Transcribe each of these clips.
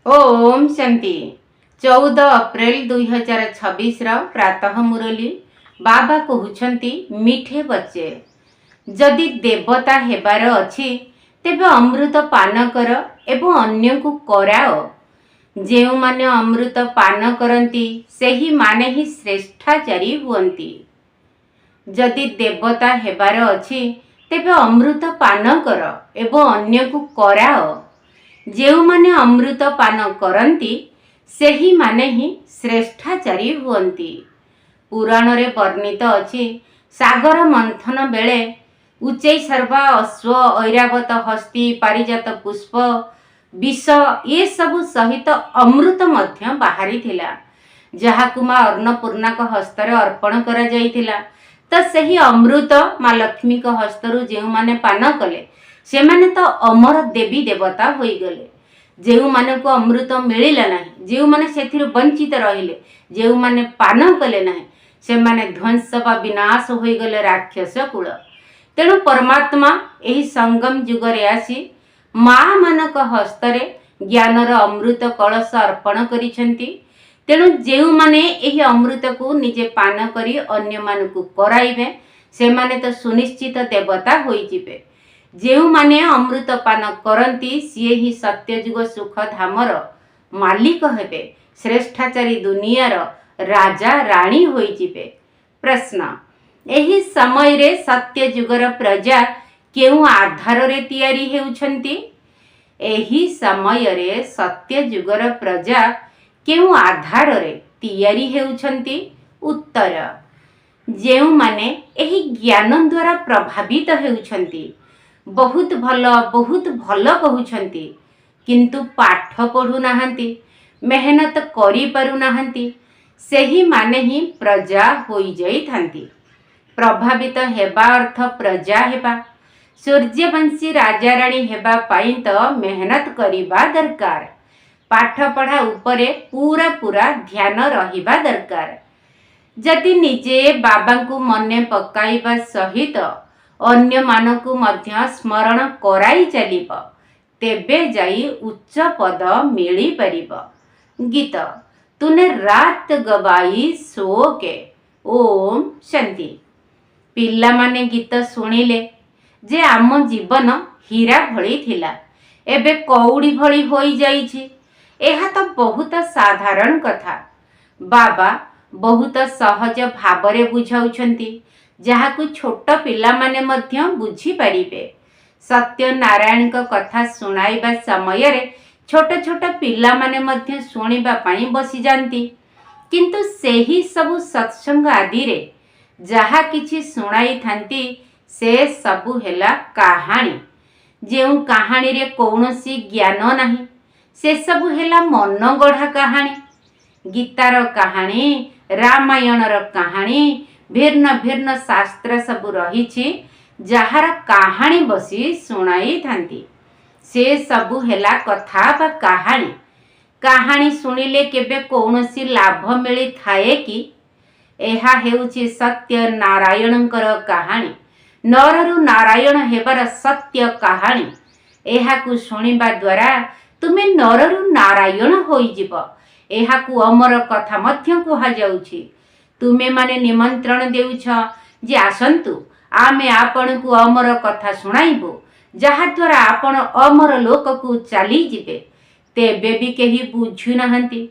ओम शांति 14 अप्रैल 2026 प्रातः मुरली बाबा कहउछंती मीठे बच्चे जदि देवता हेबार अछि तेबे अमृत पान कर एवं अन्य को कराओ। जेउ माने अमृत पान करती सेही माने ही श्रेष्ठाचारी हुअंती। जदि देवता हेबार अछि तेबे अमृत पान कर एवं अन्य को कराओ। जेउ माने अमृत पान करती सेही माने ही श्रेष्ठाचारी हुअंती। पुराण रे वर्णित अछि सागर मंथन बेले उच्चै सर्वा अश्व ऐरावत हस्ती पारिजात पुष्प विष ये सब सहित अमृत मध्य बाहरी थिला, जहाकु माँ अन्नपूर्णा को हस्तर अर्पण करा जाइथिला। तो सही अमृत माँ लक्ष्मी को हस्तरु जेउ माने पान कले से माने तो अमर देवी देवता होई गले। जेउ माने को अमृत मिलिला नहीं, जेउ माने सेथिरु वंचित रहिले, जेउ माने पान कले नहीं से माने ध्वंस बा विनाश होई गले राक्षस कुल। तेणु परमात्मा एही संगम जुगरे आसी माँ मानक हस्तरे ज्ञानर अमृत कलश अर्पण करिसेंती। तेणु जेउ माने एही अमृत को निजे पान करी अन्य मानकु कराइबे से माने तो सुनिश्चित देवता होई जिबे। जेउ माने अमृत पान करती सीए ही सत्यजुग सुख धामर मालिक हेबे, श्रेष्ठाचारी दुनियार राजा राणी होई जिबे। प्रश्न, एही समय रे सत्यजुगर प्रजा केउ आधार रे तैयारी हेउछंती? एही समय रे सत्यजुगर प्रजा केउ आधार रे तैयारी हेउछंती? उत्तर, जेउ माने एही ज्ञान द्वारा प्रभावित हेउछंती। बहुत भल कहउछंती किंतु पाठ पढ़ु नाहंती, मेहनत करि पारु नाहंती, सेही माने ही प्रजा होई जाई थांती। प्रभावित हेबा अर्थ प्रजा हेबा। सूर्यवंशी राजा राणी हेबा पाई तो मेहनत करिबा दरकार। पाठ पढ़ा उपरे पूरा पूरा ध्यान रहिबा दरकार। जदि निजे बाबा को मने पकाइबा सहित अन्य मानकु मध्य स्मरण कराई चलिब तेबे जाई उच्च पद मिली परिब। गीत तूने रात गवाई सो के। ओम शांति। पिला माने गीत सुनिले जे आम जीवन हीरा भली थिला एबे कौड़ी भली होई जाईछि। एहा तो बहुत साधारण कथा। बाबा बहुत सहज भावरे बुझाउछंती जहाकु छोट पिला माने मध्य बुझी परिबे। सत्य नारायण को कथा सुनाइबा समय रे छोट छोट पिला माने मध्य सुनिबा पाई बसी जानती, किंतु सेही सबु सत्संग आदि रे जहा किछि सुनाई थांती से सबु हेला कहानी। जेउ कहानी रे कौनसी ज्ञान नाही से सबु हेला मन गढ़ा कहानी। गीतार कहानी, रामायणर कहानी, भिन्न भिन्न शास्त्र सबु रहिछि जहार कहानी बसी सुनाई थांती से सबु हेला कथा बा कहानी। कहानी सुनिले केबे कौनसी लाभ मिली थाए कि? एहा हेउछि सत्य नारायणकर कहानी। नररु नारायण हेबार सत्य कहानी। एहाकु सुनिबा द्वारा तुमे नररु नारायण होई जिब। एहाकु अमर कथा मध्य कुहा जाउछि। तुमे माने निमंत्रण देउछ जे आसंतु आमे आपण को अमर कथा सुनाइबो जहा द्वारा आपण अमर लोक को चली जिबे। तेबे भी केही बुझु नाहंती।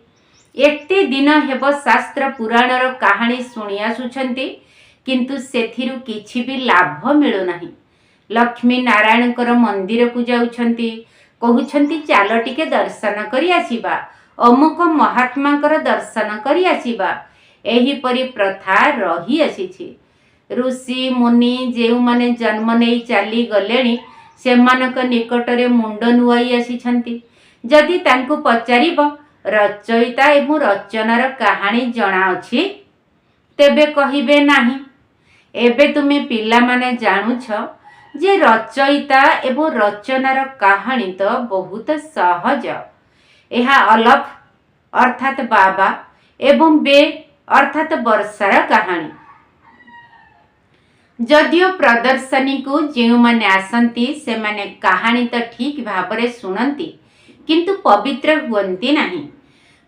एते दिन हेब शास्त्र पुराणर कहानी सुनी आसुछंती किंतु सेथिरु किछि भी लाभ मिलु नाही। लक्ष्मी नारायणकर मंदिर को जाउछंती, कहउछंती चाल टिके दर्शन करि आसीबा, अमुक महात्माकर दर्शन करि आसीबा। एही परि प्रथा रही आसीछि। ऋषि मुनि जेउ माने जन्म नेई चाली गलेणी सेमानक निकटरे मुंड नुआई आसीछंती। जदि तांको पचारिब रचयिता एवं रचनार कहानी जणा अछि तेबे कहिबे नाही। एबे तुमे पिला माने जानुछ जे रचयिता एवं रचनार कहानी तो बहुत सहज। एहा अलफ अर्थात बाबा एवं बे अर्थात वर्षार कहानी। जदियो प्रदर्शनी को जेउ माने आसंती से माने कहानी तो ठीक भाबरे सुनंती किंतु पवित्र हुअन्ति नाही।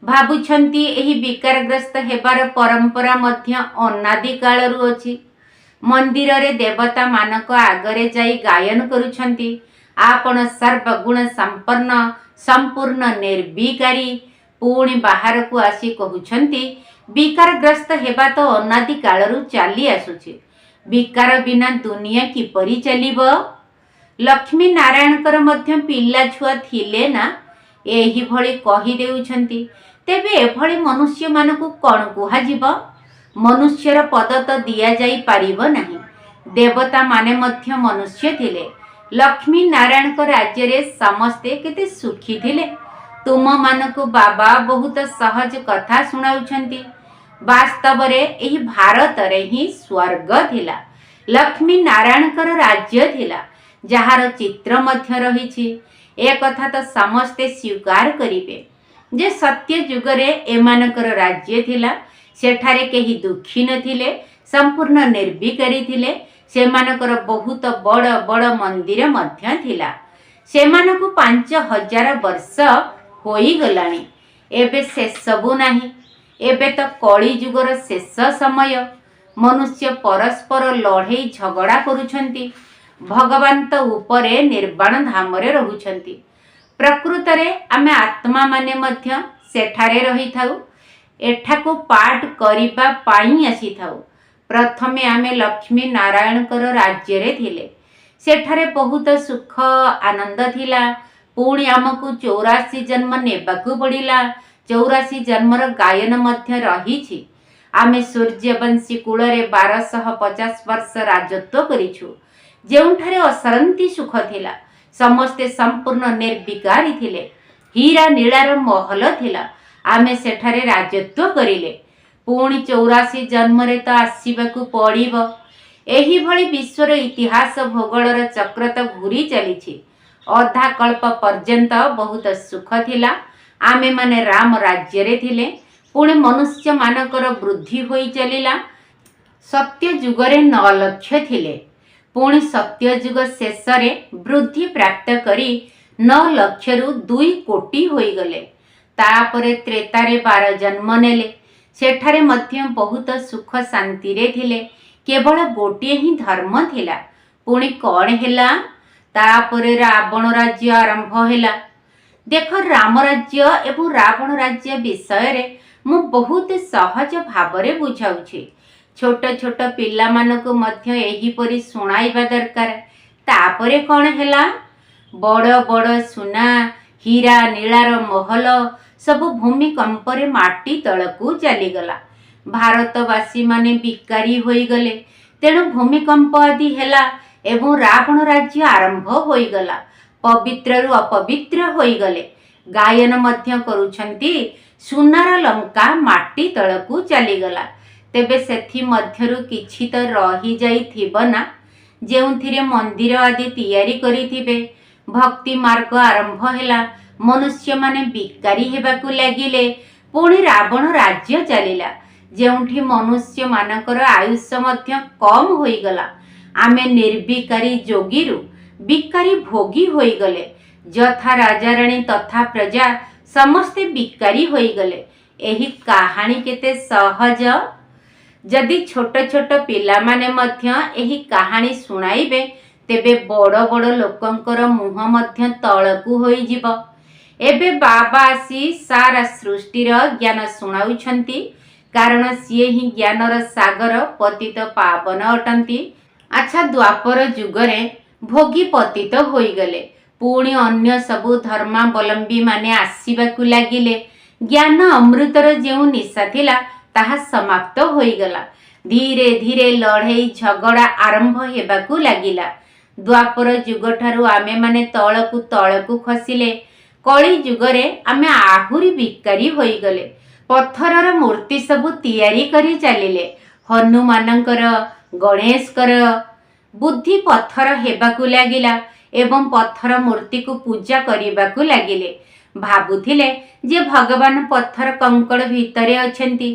भाबुछन्ति एही विकारग्रस्त हेबार परंपरा मध्य अनादि कालरू अछि। मंदिर रे देवता मानक आगरे जाई गायन करुछन्ति, आपण सर्वगुण संपन्न संपूर्ण निर्विकारी। पुणी बाहर को आसी कहउछन्ति विकारग्रस्त हेबा तो अनादि कालरू चाली आसुछि। विकार बिना दुनिया किपरि चलिबो? लक्ष्मी नारायणकर मध्य पिला छुआ थिले ना, एही भଳି कहि देउछन्ति। तेबे एभଳି मनुष्य मानकु कोन कुहा जीव? मनुष्यर पद तो दिया जाई पारिबो नाही। देवता माने मध्य मनुष्य थिले। लक्ष्मी नारायण को राज्य रे समस्ते केते सुखी थिले। तुम मानकु बाबा बहुत सहज कथा सुनाउछन्ति। वास्तव रे एही भारत रे ही स्वर्ग थिला। लक्ष्मी नारायण कर राज्य थिला, जहार चित्र मध्य रहिछि। ए कथा तो समस्ते स्वीकार करिवे जे सत्य युग रे एमानकर राज्य थिला। सेठारे केही दुखी नथिले, संपूर्ण निर्विकारी थिले। सेमानकर बहुत बड़ बड़ मंदिर मध्य थिला। सेमानकु 5000 वर्ष होई गलानी। एबे से सबु नाही। एबे तो कली युगर शेष समय। मनुष्य परस्पर लड़ाई झगड़ा करुछन्ति। भगवान तो उपरे निर्वाण धाम रे रहुछन्ति। प्रकृत रे आमे आत्मा माने मध्य सेठारे रही थाउ। एठाकु पाठ करिबा पाई आसी थाउ। प्रथमे आमे लक्ष्मी नारायण कर राज्य रे थिले। सेठारे बहुत सुख आनंद थिला। पुणी आमकु 84 जन्म नेबाकु पड़िला। 84 जन्मर गायन मध्य रहिछि। आमे सूर्यवंशी कूल रे 1250 वर्ष राजत्व करिछु, जेउठारे असरंती सुख थिला। समस्ते संपूर्ण निर्विकारी थिले। हीरा नीलार महल थिला। आमे सेठारे राजत्व करिले। पुणी 84 जन्म रे तो आसीबाकू पड़िबो। एही भଳି विश्वर इतिहास भूगोलर चक्र तो घूरी चलीछि। अधा कल्प पर्यंत बहुत सुख थिला। आमे माने राम राज्य रे थिले। पुणे मनुष्य मानकर वृद्धि होई चलिला। सत्य युग रे 9 लक्ष थिले। पुणी सत्य युग शेष रे वृद्धि प्राप्त करी 9 लक्ष रु 2 कोटी होई गले। तापरे त्रेता रे 12 जन्म नेले। सेठारे मध्य बहुत सुख शांति रे थिले। केवल गोटे ही धर्म थिला। पुणी कौन हेला? तापरे रावण राज्य आरंभ हेला। देख, राम राज्य एवं रावण राज्य विषय रे मु बहुत सहज भावरे बुझाउछि। छोट छोट पिला मानकु मध्य एही परि सुनाइबा दरकार। तापरे कौन हेला? बड़ बड़ सुना हीरा नीलार महल सबु भूमिकंप रे माटी तळकू चलीगला। भारतवासी माने बिकारी होई गले। तेणु भूमिकंप आदि हेला एवं रावण राज्य आरंभ होई गला। पवित्र रु अपवित्र होई गले। गायन मध्य करुछन्ति सुनार लंका माटी तळकू चलीगला। तेबे सेथि मध्यरु किछि तो रही जाई थिबो ना, जेउथिरे मंदिर आदि तैयारी करिथिबे। भक्ति मार्ग आरंभ हेला। मनुष्य माने बिकारी हेबाकू लागिले। पुणी रावण राज्य चलिला, जेउठी मनुष्य मानकर आयुष्य मध्य कम होई गला। आमे निर्विकारी जोगीरु बिकारी भोगी होई गले। जथा राजा राणी तथा प्रजा समस्ते बिकारी होई गले। एही कहानी केते सहज। जदि छोट छोट पिला माने मध्य एही कहानी सुनाइबे, तेबे बड़ बड़ लोकंकर मुह मध्य तळकू होई जिवो। एबे बाबा आसी सारा सृष्टिर ज्ञान सुनाउछन्ति, कारण सिए ही ज्ञानर सागर पतित पावन अटंती। अच्छा, द्वापर जुगरे भोगी पतित होई गले। पुणी अन्य सबु धर्मावलंबी माने आसीबाकू लागिले। ज्ञान अमृतर जेउ निशा थिला ताहा समाप्त होई गला। धीरे धीरे लड़ाई झगड़ा आरंभ हेबाकू लागिला। द्वापर जुग ठारू आमे माने तळकू तळकू खसिले। कली जुगरे आमे आहुरी बिकारी होई गले। पत्थरर मूर्ति सबु तैयारी करी चलिले। हनुमानंकर गणेशकर बुद्धि पत्थर हेबाकू लागिला एवं पत्थर मूर्ति को पूजा करिबाकू लागिले। भाबुथिले जे भगवान पत्थर कंकड़ भितरे अछंती।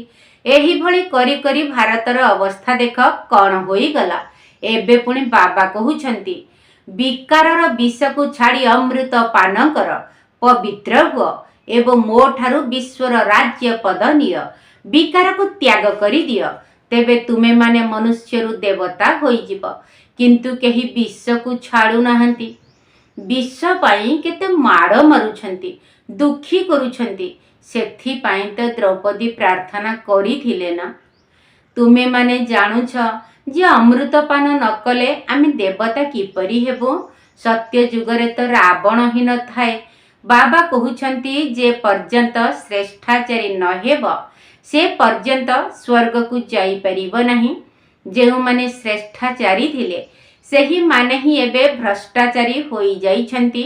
एही भଳି करी करी भारतर अवस्था देख कौन होई गला। एबे पुणी बाबा कहउछंती, विकारर विष को छाड़ी अमृत पान कर, पवित्र हुओ एवं मो ठारू विश्वर राज्य पद निय विकार को त्याग करी दियो तेबे तुमे माने मनुष्य देवता होइजिब। किंतु केही विश्व को छाड़ू नाहंती। विश्व पाई केते माड़ मारुछंती दुखी करुछंती सेथि पाई तो द्रौपदी प्रार्थना करिथिले ना। तुमे माने जानुछ जे अमृतपान न कले आमे देवता किपरि हेबो। सत्य जुगरे तो रावण ही न थाए। बाबा कहउछंती जे पर्यंत श्रेष्ठाचारी न हेब से पर्यंत स्वर्ग को जाई परिबो नाही। जेउ माने श्रेष्ठाचारी थिले सेही माने ही एबे भ्रष्टाचारी होई जाइछंती।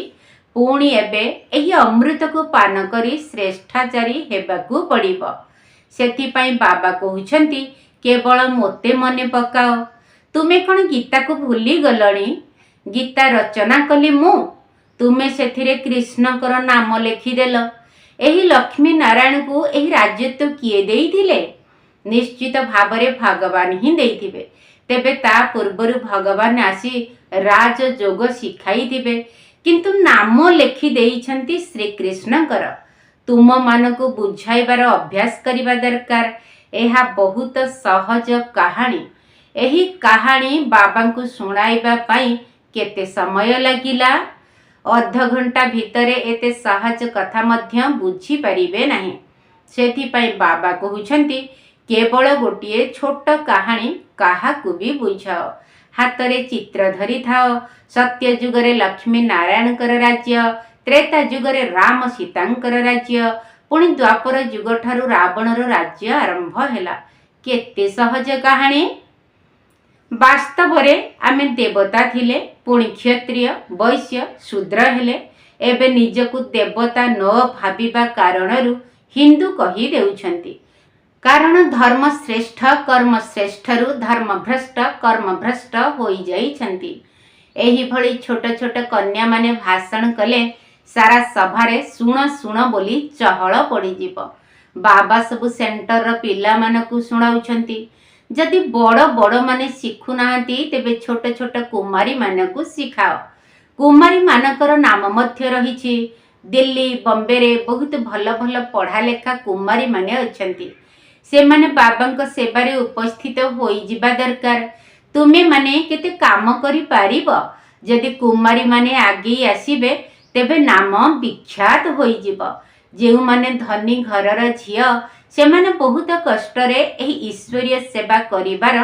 पुणी एबे एही अमृत को पान करी श्रेष्ठाचारी हेबाकू पड़िबो। सेथि पई बाबा कहउछंती केवल मोते मने पकाओ। तुमे कौन गीता को भूली गलणी? गीता रचना कली मु तुमे सेथिरे कृष्णकर नाम लेखिदेल। एही लक्ष्मी नारायण को एही राज्यत्व किए देइथिले? निश्चित भावरे भगवान ही देइथिबे। तेबे ता पूर्वरु भगवान आसी राजयोग शिखाई दिबे किंतु नाम लेखि देइछंती श्री कृष्णकर। तुम मानको बुझाइबार अभ्यास करिबा दरकार। एहा बहुत सहज कहानी। एही कहानी बाबांकु सुनाइबा पई केते समय लागिला? अर्ध घंटा भितरे एते सहज कथा मध्य बुझी परिबे नाही। सेथि पई बाबा कहउछंती केवल गोटिए छोट कहानी काहाकू भी बुझाओ। हातरे चित्र धरी थाओ। सत्य जुगरे लक्ष्मी नारायणकर राज्य, त्रेता जुगरे राम सीतांकर राज्य, पुणी द्वापर जुग ठारू रावणर राज्य आरंभ हेला। केते सहज कहानी। वास्तव रे आमे देवता थिले पुणी क्षत्रिय वैश्य शूद्र हेले। एबे निजकू देवता न भाबिबा कारणरू हिंदू कही देउछंती। कारण धर्म श्रेष्ठ कर्म श्रेष्ठरू धर्म भ्रष्ट कर्म भ्रष्ट होई जाइछंती। एही भली छोट छोट कन्या माने भाषण कले सारा सभारे सुण सुण बोली चहल पड़ी जीव। बाबा सबु सेंटर पिला मानकू सुनाउछंती। जदि बड़ बड़ माने शिखु नाहंती तेबे छोट छोट कुमारी मानकू शिखाओ। कुमारी मानकर नाम मध्य रहिछि। दिल्ली बॉम्बे रे बहुत भल भल पढ़ा लेखा कुमारी माने अछंती। से माने बाबांक सेवारे उपस्थित होई जिबा दरकार। तुमे माने केते काम करि पारिबो? जदि कुमारी माने आगे आसीबे तेबे नाम विख्यात होई जिवो। जेउ माने धनी घरर झियो से माने बहुत कष्टरे एही ईश्वरीय सेवा करिबार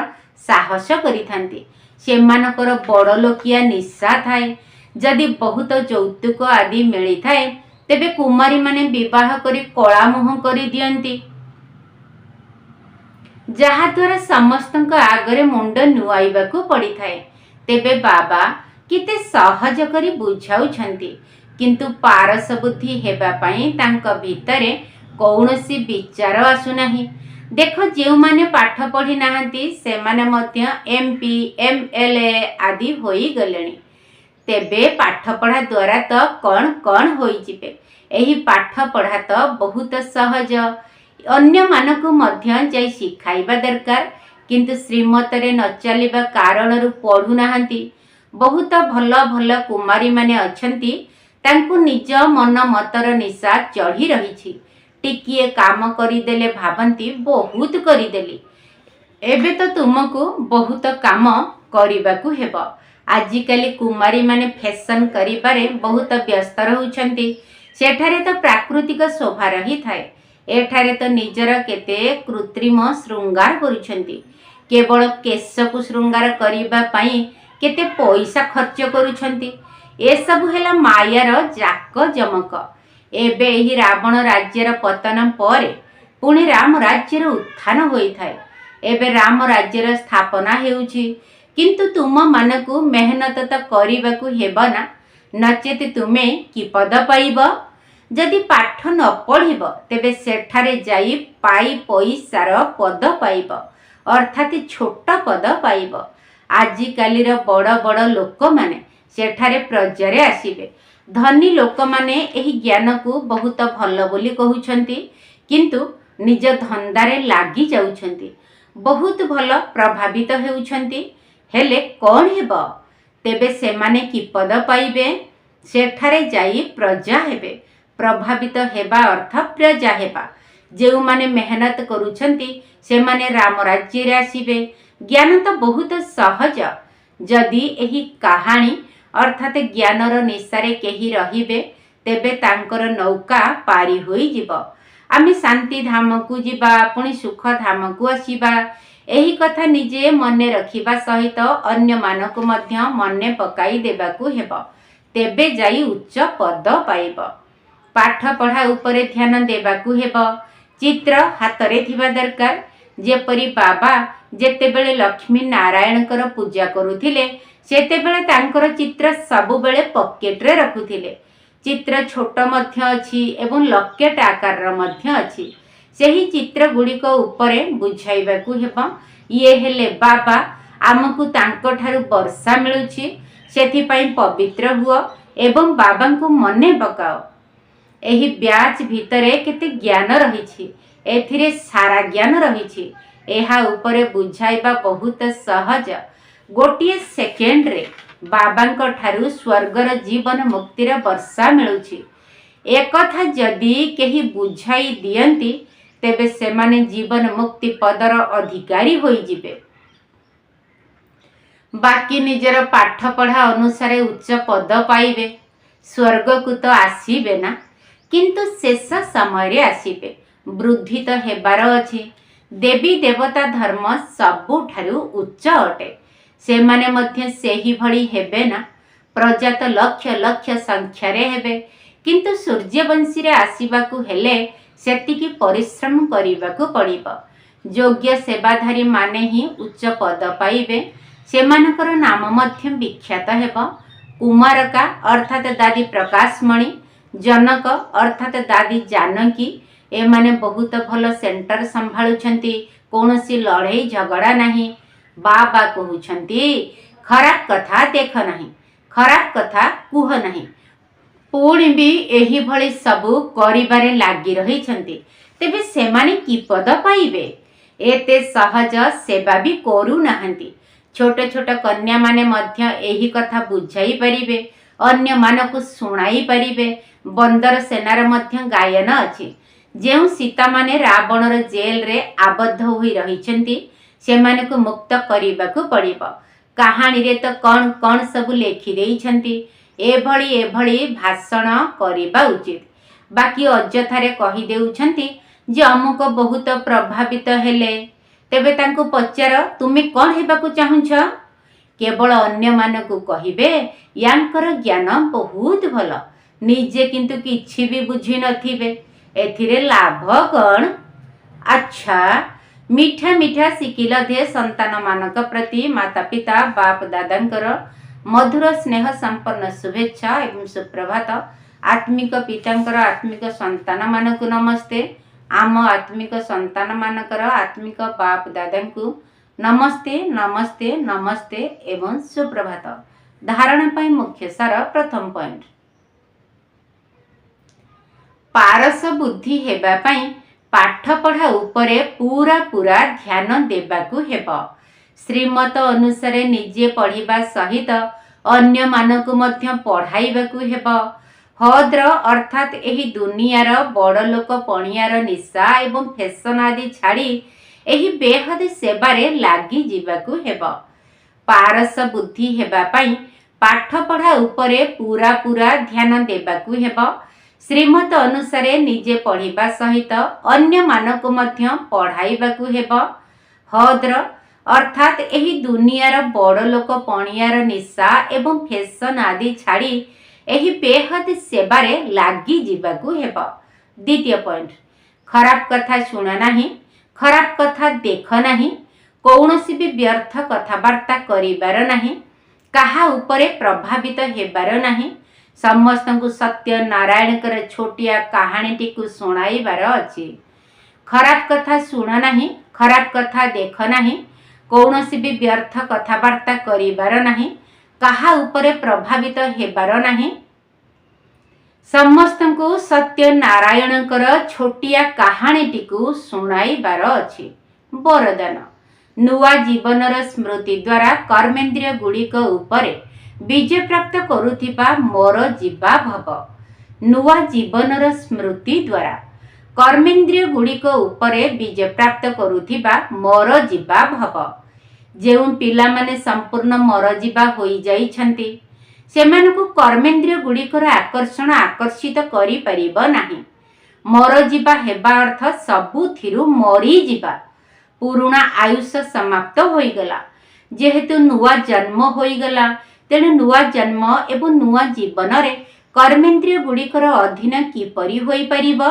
साहस करिथांती। से मानकर बड़ लोकिया निशा थाए। जदि बहुत यौतुक आदि मिली थाए तेबे कुमारी माने विवाह करी कला मोह करि दियंती। जहा द्वारा समस्तक आगरे मुंड नुआइबाकू पड़ी थाए। तेबे बाबा किते सहज करी बुझाउछंती किंतु पारस बुद्धि हेबा पई तांक भितरे कौनसी विचार आसु नाही। देखो जेउ माने पाठ पढ़ी नाहंती से माने मध्य एमपी एमएलए आदि होई गलेनी। तेबे पाठ पढ़ा द्वारा तो कौन कौन होई जिबे। एही पाठ पढ़ा तो बहुत सहज। अन्य मानकू मध्य जाई शिखाइबा दरकार किंतु श्रीमतरे न चलिबा कारणरू पढ़ू नाहंती। बहुत भल भल कुमारी माने अछंती तांकू निज मन मतर निशा चढ़ी रहिछि। टिकिए काम करिदेले भाबंती बहुत करिदेली। एबे तो तुमको बहुत काम करिबाकू हेबो। आजिकाली कुमारी माने फैशन करिबारे बहुत व्यस्त रहुछंती। सेठारे तो प्राकृतिक शोभा रही थाए। एठारे तो निजर केते कृत्रिम श्रृंगार करुछंती। केवल केश को श्रृंगार करिबा पई केते पैसा खर्च करुछंती। ए सब हेला मायार जाक जमक। एबे एही रावण राज्यर पतन परे पुणी राम राज्यर उत्थान होई थाए। एबे राम राज्यर स्थापना हेउछि किंतु तुम मानकू मेहनत तो करिबाकू हेबो ना। नचेत तुमे कि पद पाइब? जदि पाठ न पढ़िब तेबे सेठारे जाई पाई पैसार पद पाइब अर्थात छोट पद पाइब। आजिकालीर बड़ बड़ लोक माने सेठारे प्रजारे आसीबे। धनी लोक माने एही ज्ञान को बहुत भल बोली कहउछंती किंतु निज धंदारे लागी जाउछंती। बहुत भल प्रभावित हेउछंती। हेले कौन हेबो? तेबे सेमाने कि पद पाइबे? सेठारे जाई प्रजा हेबे। प्रभावित हेबा अर्थ प्रजा हेबा। जो माने मेहनत करुछंती से माने राम राज्य रे आसीबे। ज्ञान तो बहुत सहज। जदि एही कहानी अर्थात ज्ञानर निशारे केही रहिबे तेबे तांकर नौका पारी होई जिवो। आमे शांति धाम को जिबा पुणी सुख धाम को आसीबा। एही कथा निजे मने रखिबा सहित अन्य मानकु मध्य मने पकाई देबाकू हेबो। तेबे जाई उच्च पद पाइब। पाठ पढ़ा उपरे ध्यान देबाकू हेबो। चित्र हातरे थिबा दरकार। जेपरी बाबा जेतेबेले लक्ष्मी नारायणकर पूजा करुथिले सेतेबेले तांकर चित्र सबुबेले पॉकेट रे रखुथिले। चित्र छोट मध्य अछि एवं लकेट आकार मध्य अछि। सेही चित्र गुड़िक उपरे बुझाइबाकू हेबो। ये हेले बाबा आमकु तांको ठारू वर्षा मिलुछि सेथिपाई पवित्र हुओ एवं बाबांकु मने पकाओ। एही ब्याच भितरे केते ज्ञान रहिछि। एथिरे सारा ज्ञान रहिछि। एहा उपरे बुझाइबा बहुत सहज। गोटिए सेकेंड रे बाबांको ठारू स्वर्गर जीवन मुक्तिर वर्षा मिलुछि। एकथा जदि केही बुझाई दियंती तेबे सेमाने जीवन मुक्ति पदर अधिकारी होई जिबे। बाकी निजर पाठ पढ़ा अनुसारे उच्च पद पाइबे। स्वर्ग को तो आसीबे ना, किंतु शेष समय रे आसीबे। वृद्धि तो हेबार अछि। देवी देवता धर्म सबुठारु उच्च अटे। सेमाने मध्य सेही भली हेबे ना। प्रजा तो लक्ष लक्ष संख्या रे हेबे, किंतु सूर्यवंशी रे आसीबाकू हेले सेतिकी परिश्रम करिबाकू पड़िबो। योग्य सेवाधारी माने ही उच्च पद पाइबे। सेमानकर नाम मध्य विख्यात हेबो। कुमारका अर्थात दादी प्रकाशमणि, जनक अर्थात दादी जानकी एमाने बहुत भल सेंटर संभाळुछंती। कोनोसी लड़ाई झगड़ा नहीं। बाबा कहउछंती खराब कथा देख नहीं, खराब कथा कुह नहीं। पुणी भी एही भली सबु करिबारे लागी रहिछंती। तेबे सेमाने की पद पाइबे? एते सहज सेवा भी करू नाहंती। छोट छोट कन्या माने मध्य एही कथा बुझाई परिबे, अन्य मानकु सुनाई परिबे। बंदर सेनार मध्य गायन अछि। जेउ सीता माने रावणर जेल रे आबद्ध होई रहिछंती सेमाने को मुक्त करिबाकू पड़िबो। कहानी रे तो कौन कौन सबु लेखि देइछंती। एभली भाषण करिबा उचित। बाकी अजथारे कहि देउछंती जे अमुक बहुत प्रभावित हेले। तेबे तांको पचार तुमे कौन हेबाकू चाहुछ? केवल अन्य मानकू कहिबे यांकर ज्ञान बहुत भल, निजे किंतु किछि भी बुझी नथिबे। एथिरे लाभ कौन? अच्छा, मीठा मीठा शिकिल दे संतान मानक प्रति माता पिता बाप दादांकर मधुर स्नेह संपन्न शुभेच्छा एवं सुप्रभात। आत्मिक पितांकर आत्मिक संतान मानकु नमस्ते। आम आत्मिक संतान मानकर आत्मिक बाप दादांकु नमस्ते नमस्ते नमस्ते एवं सुप्रभात। धारणा पाई मुख्य सार प्रथम पॉइंट। पारस बुद्धि हेबा पाई पाठ पढ़ा उपरे पूरा पूरा ध्यान देबाकू हेबो। श्रीमत अनुसारे निजे पढ़िबा सहित अन्य मानकु मध्य पढ़ाइबाकू हेबो। हद्र अर्थात एही दुनियार बड़ लोक पणियार निशा एवं फैशन आदि छाड़ी एही बेहद सेवारे लागी जिबाकू हेबो। पारस बुद्धि हेबा पाई पाठ पढ़ा उपरे पूरा पूरा ध्यान देबाकू हेबो। श्रीमत अनुसारे निजे पढ़िबा सहित अन्य मानकु मध्य पढ़ाइबाकू हेबो। हद्र अर्थात एही दुनियार बड़ लोक पणियार निशा एवं फैशन आदि छाड़ी एही बेहद सेवारे लागी जिबाकू हेबो। द्वितीय पॉइंट, खराब कथा शुण नाही, खराब कथा देख नाही, कौनसी भी व्यर्थ कथबार्ता करिबार नाही, काहा उपरे प्रभावित हेबार नाही। समस्तंकु सत्य नारायणकर छोटिया कहानीटी को सुनाइबार अछि। खराब कथा शुण नाही, खराब कथा देख नाही, कौनसी भी व्यर्थ कथबार्ता करिबार नाही, काहा उपरे प्रभावित हेबार नाही। समस्तंकु सत्य नारायणकर छोटिया कहानीटी को सुनाइबार अछि। वरदान, नुआ जीवनर स्मृति द्वारा कर्मेंद्रिय गुड़िक उपरे विजय प्राप्त करुथिबा मोर जीवा भव। ନୂଆ ଜୀବନର ସ୍ମୃତି ଦ୍ୱାରା କର୍ମେନ୍ଦ୍ରିୟ ଗୁଡ଼ିକ ଉପରେ ବିଜୟ ପ୍ରାପ୍ତ କରୁଥିବା ମରଯିବା ଭବ। ଯେଉଁ ପିଲାମାନେ ସମ୍ପୂର୍ଣ୍ଣ ମରଯିବା ହୋଇଯାଇଛନ୍ତି ସେମାନଙ୍କୁ କର୍ମେନ୍ଦ୍ରିୟ ଗୁଡ଼ିକର ଆକର୍ଷଣ ଆକର୍ଷିତ କରିପାରିବ ନାହିଁ। ମରଯିବା ହେବା ଅର୍ଥ ସବୁଥିରୁ ମରିଯିବା। ପୁରୁଣା ଆୟୁଷ ସମାପ୍ତ ହୋଇଗଲା। ଯେହେତୁ ନୂଆ ଜନ୍ମ ହୋଇଗଲା ତେଣୁ ନୂଆ ଜନ୍ମ ଏବଂ ନୂଆ ଜୀବନରେ କର୍ମେନ୍ଦ୍ରିୟ ଗୁଡ଼ିକର ଅଧୀନ କିପରି ହୋଇପାରିବ?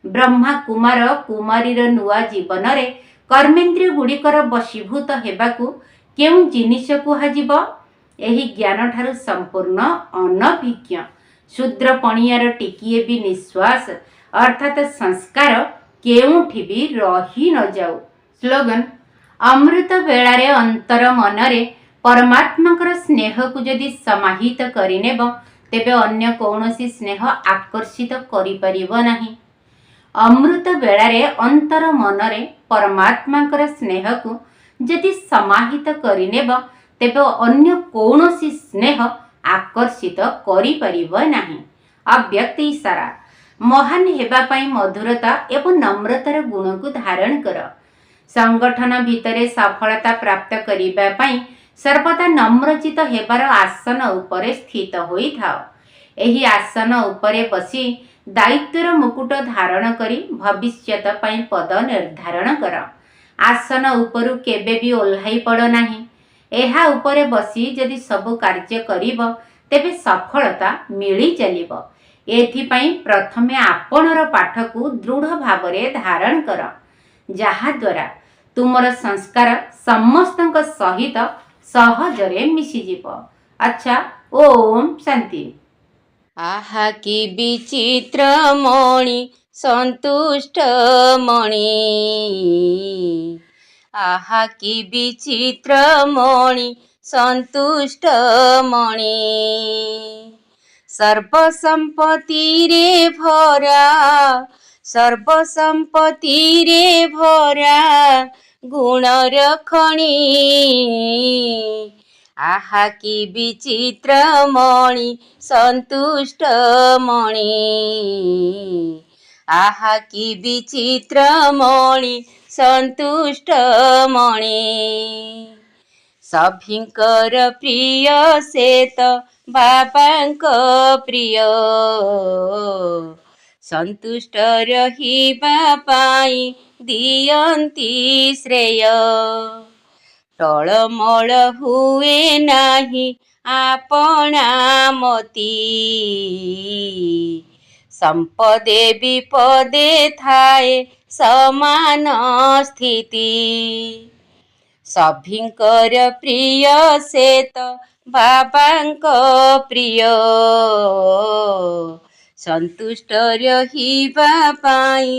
ବ୍ରହ୍ମା କୁମାର କୁମାରୀର ନୂଆ ଜୀବନରେ କର୍ମେନ୍ଦ୍ରିୟ ଗୁଡ଼ିକର ବଶୀଭୂତ ହେବାକୁ କେଉଁ ଜିନିଷ କୁହାଯିବ? ଏହି ଜ୍ଞାନଠାରୁ ସମ୍ପୂର୍ଣ୍ଣ ଅନଭିଜ୍ଞ ଶୂଦ୍ର ପଣିଆର ଟିକିଏ ବି ନିଶ୍ୱାସ ଅର୍ଥାତ୍ ସଂସ୍କାର କେଉଁଠି ବି ରହି ନଯାଉ। ସ୍ଲୋଗାନ: ଅମୃତ ବେଳାରେ ଅନ୍ତର ମନରେ ପରମାତ୍ମାଙ୍କର ସ୍ନେହକୁ ଯଦି ସମାହିତ କରିନେବ ତେବେ ଅନ୍ୟ କୌଣସି ସ୍ନେହ ଆକର୍ଷିତ କରିପାରିବ ନାହିଁ। ଅମୃତ ବେଳାରେ ଅନ୍ତର ମନରେ ପରମାତ୍ମାଙ୍କର ସ୍ନେହକୁ ଯଦି ସମାହିତ କରିନେବ ତେବେ ଅନ୍ୟ କୌଣସି ସ୍ନେହ ଆକର୍ଷିତ କରିପାରିବ ନାହିଁ। ଅବ୍ୟକ୍ତ ଇଶାରା: ମହାନ ହେବା ପାଇଁ ମଧୁରତା ଏବଂ ନମ୍ରତାର ଗୁଣକୁ ଧାରଣ କର। ସଂଗଠନ ଭିତରେ ସଫଳତା ପ୍ରାପ୍ତ କରିବା ପାଇଁ ସର୍ବଦା ନମ୍ରଚିତ ହେବାର ଆସନ ଉପରେ ସ୍ଥିତ ହୋଇଥାଅ। ଏହି ଆସନ ଉପରେ ବସି ଦାୟିତ୍ୱର ମୁକୁଟ ଧାରଣ କରି ଭବିଷ୍ୟତ ପାଇଁ ପଦ ନିର୍ଦ୍ଧାରଣ କର। ଆସନ ଉପରୁ କେବେ ବି ଓହ୍ଲାଇ ପଡ଼ ନାହିଁ। ଏହା ଉପରେ ବସି ଯଦି ସବୁ କାର୍ଯ୍ୟ କରିବ ତେବେ ସଫଳତା ମିଳି ଚାଲିବ। ଏଥିପାଇଁ ପ୍ରଥମେ ଆପଣର ପାଠକୁ ଦୃଢ଼ ଭାବରେ ଧାରଣ କର, ଯାହାଦ୍ୱାରା ତୁମର ସଂସ୍କାର ସମସ୍ତଙ୍କ ସହିତ ସହଜରେ ମିଶିଯିବ। ଆଚ୍ଛା, ଓମ୍ ଶାନ୍ତି। ଆହା କି ବିଚିତ୍ର ମଣି ସନ୍ତୁଷ୍ଟ ମଣି, ଆହା କି ବିଚିତ୍ର ମଣି ସନ୍ତୁଷ୍ଟ ମଣି, ସର୍ବସମ୍ପତ୍ତିରେ ଭରା, ସର୍ବସମ୍ପତ୍ତିରେ ଭରା ଗୁଣର ଖଣି। ଆହା କି ବିଚିତ୍ର ମଣି ସନ୍ତୁଷ୍ଟ ମଣି, ଆହା କି ବିଚିତ୍ର ମଣି ସନ୍ତୁଷ୍ଟ ମଣି। ସଭିଙ୍କର ପ୍ରିୟ ସେ ତ ବାବାଙ୍କ ପ୍ରିୟ, ସନ୍ତୁଷ୍ଟ ରହିବା ପାଇଁ ଦିଅନ୍ତି ଶ୍ରେୟ। ଟଳମଳ ହୁଏ ନାହିଁ ଆପଣା ମତି, ସମ୍ପଦେ ବିପଦେ ଥାଏ ସମାନ ସ୍ଥିତି। ସଭିଙ୍କର ପ୍ରିୟ ସେ ତ ବାବାଙ୍କ ପ୍ରିୟ, ସନ୍ତୁଷ୍ଟ ରହିବା ପାଇଁ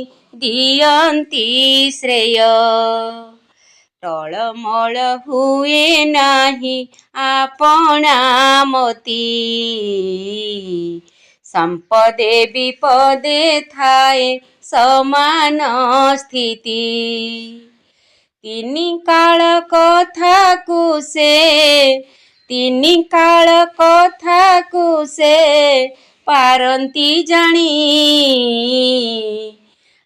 ଦିଅନ୍ତି ଶ୍ରେୟ। ଟଳମଳ ହୁଏ ନାହିଁ ଆପଣା ମତି, ସମ୍ପଦେ ବିପଦେ ଥାଏ ସମାନ ସ୍ଥିତି। ତିନି କାଳ କଥାକୁ ସେ, ତିନି କାଳ କଥାକୁ ସେ ପାରନ୍ତି ଜାଣି।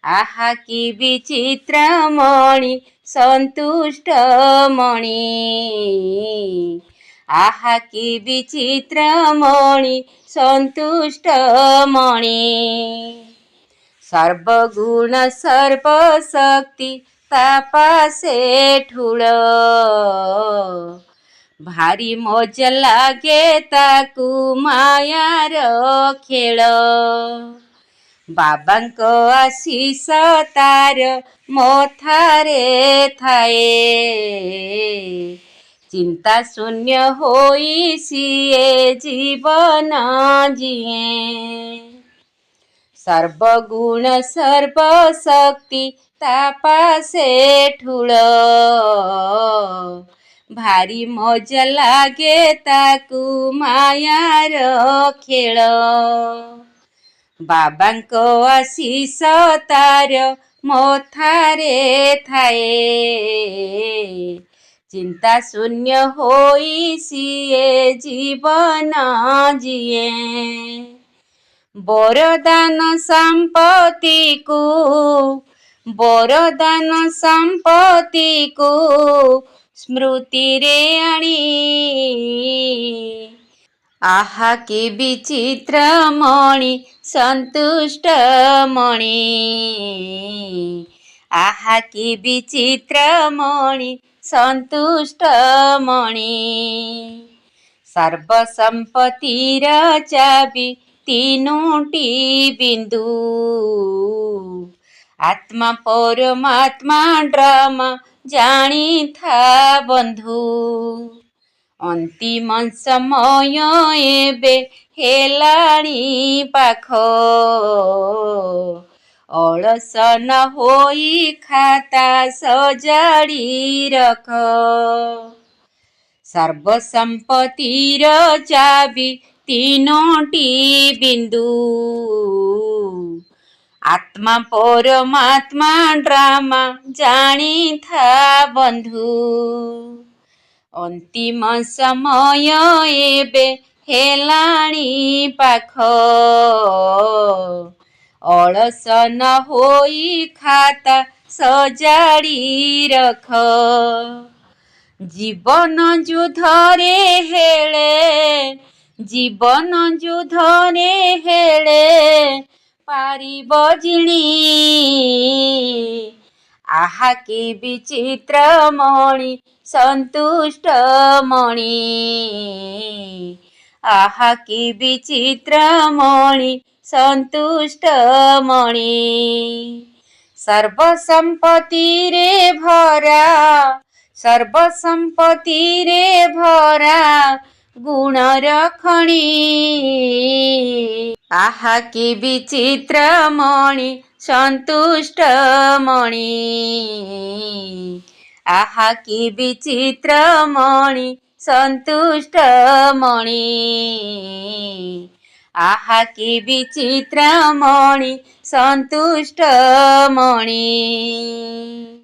ଆହା କି ବିଚିତ୍ର ମଣି ସନ୍ତୁଷ୍ଟ ମଣି, ଆହା କି ବିଚିତ୍ର ମଣି ସନ୍ତୁଷ୍ଟ ମଣି। ସର୍ବଗୁଣ ସର୍ବଶକ୍ତି ତା ପାଶେ ଠୁଳ, ଭାରି ମଜା ଲାଗେ ତାକୁ ମାୟାର ଖେଳ। ବାବାଙ୍କ ଆଶିଷ ତାର ମଥାରେ ଥାଏ, ଚିନ୍ତା ଶୂନ୍ୟ ହୋଇ ସିଏ ଜୀବନ ଜିଏ। ସର୍ବଗୁଣ ସର୍ବଶକ୍ତି ତା ପାଶେ ଠୁଳ, ଭାରି ମଜା ଲାଗେ ତାକୁ ମାୟାର ଖେଳ। ବାବାଙ୍କ ଆଶିଷ ତାର ମଥାରେ ଥାଏ, ଚିନ୍ତା ଶୂନ୍ୟ ହୋଇ ସିଏ ଜୀବନ ଜିଏ। ବରଦାନ ସମ୍ପତ୍ତିକୁ ସ୍ମୃତିରେ ଆଣି ଆହା କି ବିଚିତ୍ର ମଣି ସନ୍ତୁଷ୍ଟ ମଣି ଆହା କି ବିଚିତ୍ର ମଣି ସନ୍ତୁଷ୍ଟ ମଣି ସର୍ବସମ୍ପତ୍ତିର ଚାବି ତିନୋଟି ବିନ୍ଦୁ ଆତ୍ମା ପରମାତ୍ମା ଡ୍ରାମା ଜାଣିଥା ବନ୍ଧୁ ଅନ୍ତିମ ସମୟ ଏବେ ହେଲାଣି ପାଖ ଅଳସ ନ ହୋଇ ଖାତା ସଜାଡ଼ି ରଖ ସର୍ବସମ୍ପତ୍ତିର ଚାବି ତିନୋଟି ବିନ୍ଦୁ ଆତ୍ମା ପରମାତ୍ମା ଡ୍ରାମା ଜାଣିଥା ବନ୍ଧୁ ଅନ୍ତିମ ସମୟ ଏବେ ହେଲାଣି ପାଖ ଅଳସ ନ ହୋଇ ଖାତା ସଜାଡ଼ି ରଖ ଜୀବନ ଯୁଦ୍ଧରେ ହେଳେ ପାରିବ ଜିଣି ଆହା କି ବିଚିତ୍ର ମଣି ସନ୍ତୁଷ୍ଟ ମଣି ଆହା କି ବିଚିତ୍ର ମଣି ସନ୍ତୁଷ୍ଟ ମଣି ସର୍ବସମ୍ପତ୍ତିରେ ଭରା ଗୁଣର ଖଣି ଆହା କି ବିଚିତ୍ର ମଣି ସନ୍ତୁଷ୍ଟ ମଣି ଆହା କି ବିଚିତ୍ର ମଣି ସନ୍ତୁଷ୍ଟ ମଣି ଆହା କି ବିଚିତ୍ର ମଣି ସନ୍ତୁଷ୍ଟ ମଣି